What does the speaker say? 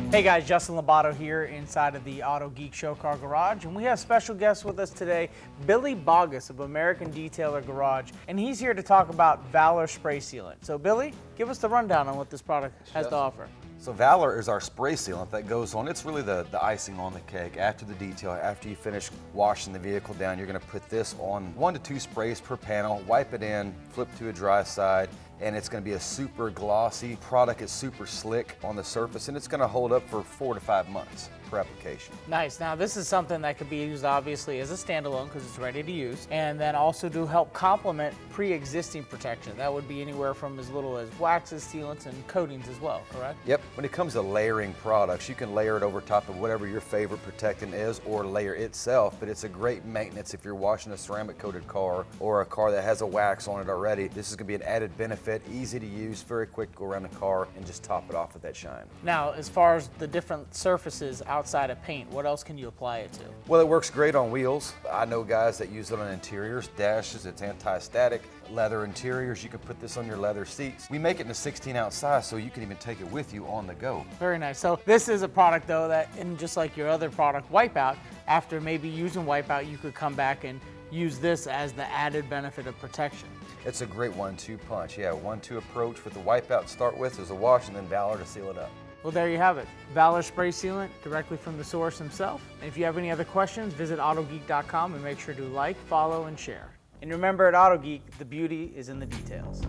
Hey guys, Justin Labato here inside of the Autogeek Show Car Garage, and we have special guests with us today, Billy Bogus of American Detailer Garage, and he's here to talk about Valor spray sealant. So Billy, give us the rundown on what this product has to offer. So Valor is our spray sealant that goes on. It's really the icing on the cake. After the detail, after you finish washing the vehicle down, you're gonna put this on 1 to 2 sprays per panel, wipe it in, flip to a dry side, and it's gonna be a super glossy product. It's super slick on the surface, and it's gonna hold up for 4 to 5 months per application. Nice. Now this is something that could be used obviously as a standalone because it's ready to use, and then also to help complement pre-existing protection. That would be anywhere from as little as waxes, sealants, and coatings as well, correct? Yep. When it comes to layering products, you can layer it over top of whatever your favorite protectant is or layer itself, but it's a great maintenance if you're washing a ceramic coated car or a car that has a wax on it already. This is gonna be an added benefit, easy to use, very quick to go around the car and just top it off with that shine. Now, as far as the different surfaces outside of paint, what else can you apply it to? Well, it works great on wheels. I know guys that use it on interiors, dashes, it's anti-static. Leather interiors, you can put this on your leather seats. We make it in a 16-ounce size, so you can even take it with you on the go. Very nice. So this is a product though that, and just like your other product, Wipeout, after maybe using Wipeout, you could come back and use this as the added benefit of protection. It's a great 1-2 punch. Yeah, 1-2 approach with the Wipeout to start with, there's a wash, and then Valor to seal it up. Well, there you have it. Valor spray sealant directly from the source himself. And if you have any other questions, visit autogeek.com and make sure to like, follow, and share. And remember, at Autogeek, the beauty is in the details.